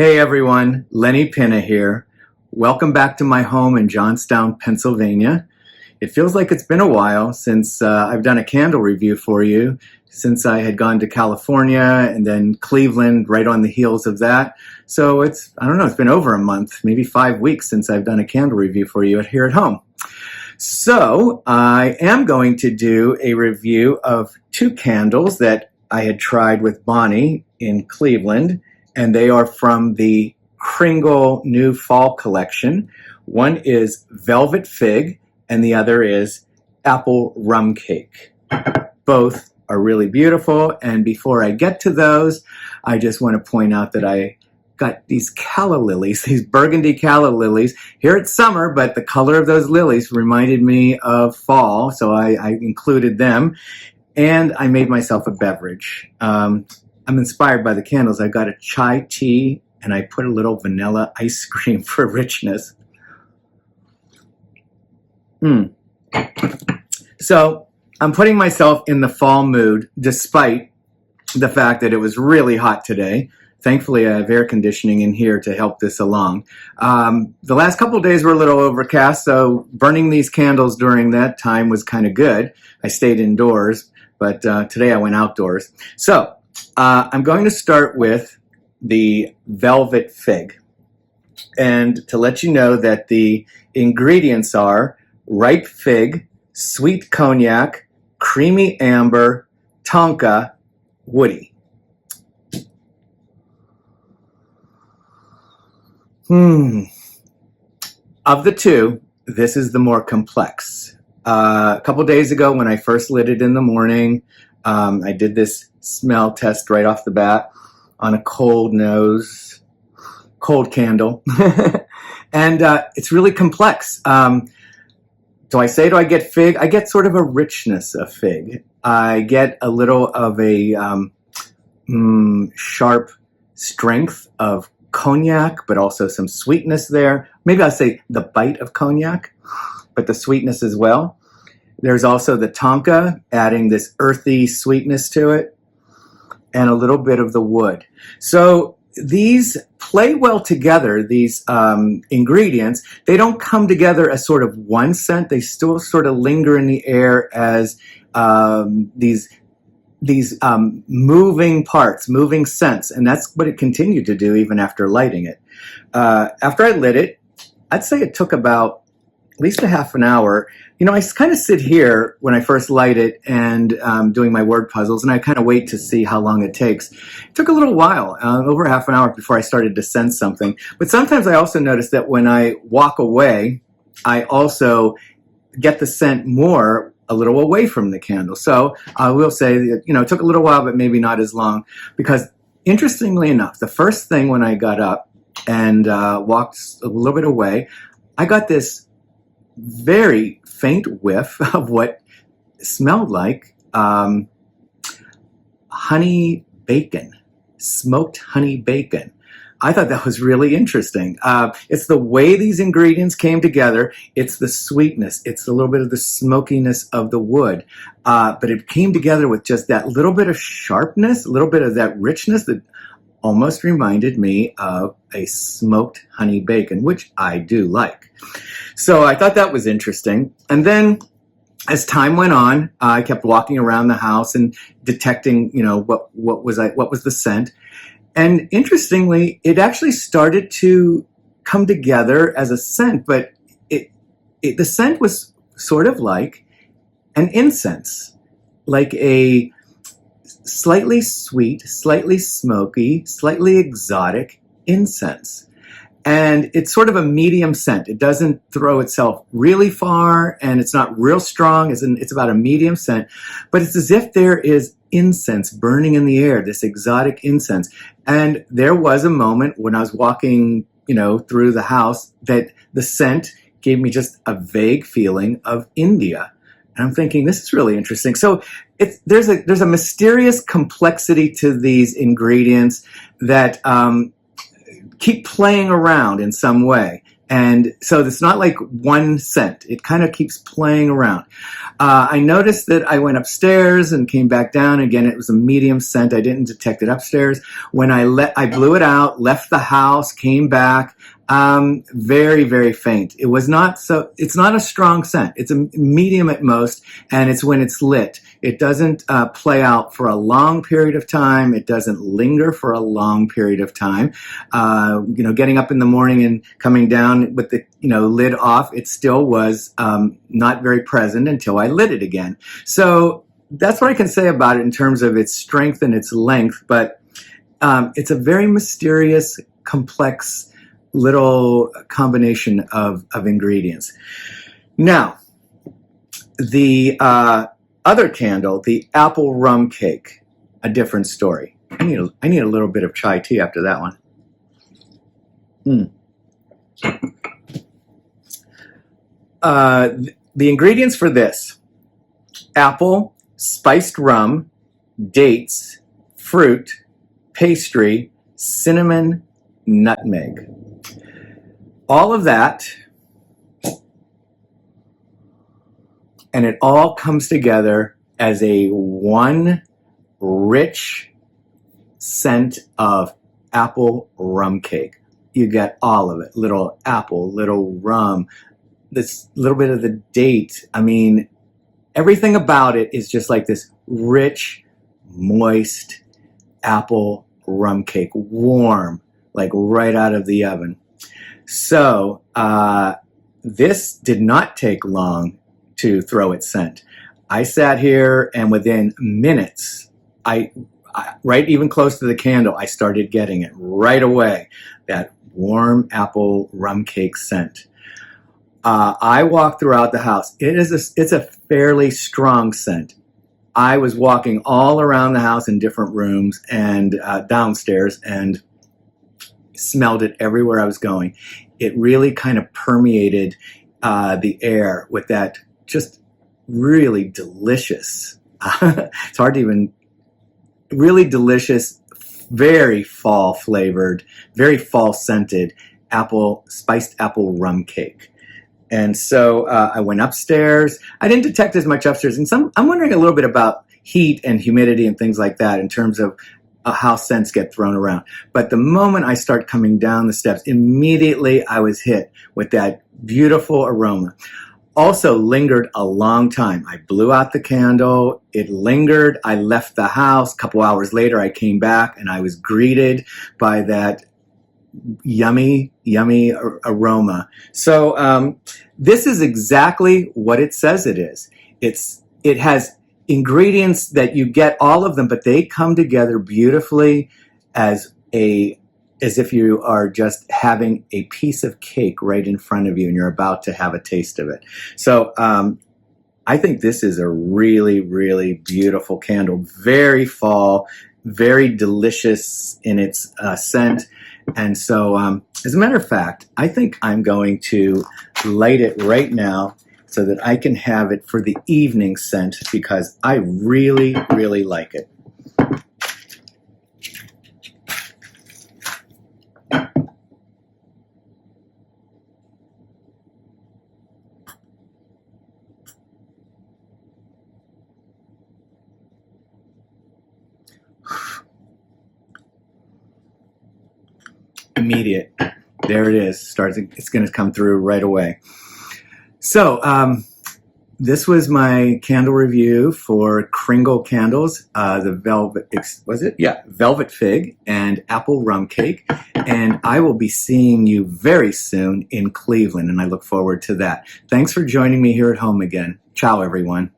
Hey everyone, Lenny Pinna here. Welcome back to my home in Johnstown, Pennsylvania. It feels like it's been a while since I've done a candle review for you, since I had gone to California and then Cleveland right on the heels of that. So it's been over a month, maybe 5 weeks since I've done a candle review for you here at home. So I am going to do a review of two candles that I had tried with Bonnie in Cleveland, and they are from the Kringle new fall collection. One is Velvet Fig, and the other is Apple Rum Cake. Both are really beautiful, and before I get to those, I just want to point out that I got these calla lilies, these burgundy calla lilies. Here it's summer, but the color of those lilies reminded me of fall, so I included them, and I made myself a beverage. I'm inspired by the candles. I got a chai tea, and I put a little vanilla ice cream for richness. So I'm putting myself in the fall mood despite the fact that it was really hot today. Thankfully, I have air conditioning in here to help this along. The last couple of days were a little overcast, so burning these candles during that time was kind of good. I stayed indoors, but today I went outdoors. So I'm going to start with the Velvet Fig. And to let you know that the ingredients are ripe fig, sweet cognac, creamy amber, tonka, woody. Of the two, this is the more complex. A couple days ago when I first lit it in the morning, I did this smell test right off the bat on a cold candle. And it's really complex. Do I get fig? I get sort of a richness of fig. I get a little of a sharp strength of cognac, but also some sweetness there. Maybe I'll say the bite of cognac, but the sweetness as well. There's also the tonka, adding this earthy sweetness to it, and a little bit of the wood. So these play well together, these ingredients. They don't come together as sort of one scent. They still sort of linger in the air as these moving parts, moving scents, and that's what it continued to do even after lighting it. After I lit it, I'd say it took about at least a half an hour. You know, I kind of sit here when I first light it and doing my word puzzles, and I kind of wait to see how long it takes. It took a little while, over half an hour before I started to sense something. But sometimes I also notice that when I walk away, I also get the scent more a little away from the candle. So I will say that, it took a little while, but maybe not as long, because interestingly enough, the first thing when I got up and walked a little bit away, I got this very faint whiff of what smelled like honey bacon, smoked honey bacon. I thought that was really interesting. It's the way these ingredients came together. It's the sweetness. It's a little bit of the smokiness of the wood. But it came together with just that little bit of sharpness, a little bit of that richness that almost reminded me of a smoked honey bacon, which I do like. So I thought that was interesting. And then as time went on, I kept walking around the house and detecting, what was the scent. And interestingly, it actually started to come together as a scent, but the scent was sort of like an incense, like a slightly sweet, slightly smoky, slightly exotic incense. And it's sort of a medium scent. It doesn't throw itself really far, and it's not real strong. It's about a medium scent, but it's as if there is incense burning in the air, this exotic incense. And there was a moment when I was walking, through the house, that the scent gave me just a vague feeling of India. And I'm thinking, this is really interesting. So there's a mysterious complexity to these ingredients that keep playing around in some way. And so it's not like one scent. It kind of keeps playing around. I noticed that I went upstairs and came back down. Again, it was a medium scent. I didn't detect it upstairs. When I blew it out, left the house, came back. Very, very faint. It's not a strong scent. It's a medium at most, and it's when it's lit. It doesn't play out for a long period of time. It doesn't linger for a long period of time. Getting up in the morning and coming down with the lid off, it still was not very present until I lit it again. So that's what I can say about it in terms of its strength and its length, but it's a very mysterious, complex little combination of ingredients. Now, the other candle, the apple rum cake, a different story. I need a little bit of chai tea after that one. The ingredients for this: apple, spiced rum, dates, fruit, pastry, cinnamon, nutmeg. All of that, and it all comes together as a one rich scent of apple rum cake. You get all of it: little apple, little rum, this little bit of the date. I mean, everything about it is just like this rich, moist apple rum cake, warm, like right out of the oven. So this did not take long to throw its scent. I sat here, and within minutes, right even close to the candle, I started getting it right away, that warm apple rum cake scent. I walked throughout the house. It's a fairly strong scent. I was walking all around the house in different rooms and downstairs, and smelled it everywhere I was going. It really kind of permeated the air with that just really delicious, it's hard to even, really delicious, very fall flavored, very fall scented spiced apple rum cake. And so I went upstairs. I didn't detect as much upstairs. And I'm wondering a little bit about heat and humidity and things like that in terms of how scents get thrown around. But the moment I start coming down the steps, immediately I was hit with that beautiful aroma. Also lingered a long time. I blew out the candle. It lingered. I left the house. A couple hours later, I came back, and I was greeted by that yummy, yummy aroma. So this is exactly what it says it is. It has ingredients that you get all of them, but they come together beautifully as if you are just having a piece of cake right in front of you and you're about to have a taste of it. So I think this is a really, really beautiful candle. Very fall, very delicious in its scent. And so as a matter of fact, I think I'm going to light it right now so that I can have it for the evening scent, because I really, really like it. Immediate. There it is. It's going to come through right away. So this was my candle review for Kringle Candles, the Velvet Fig and Apple Rum Cake. And I will be seeing you very soon in Cleveland, and I look forward to that. Thanks for joining me here at home again. Ciao, everyone.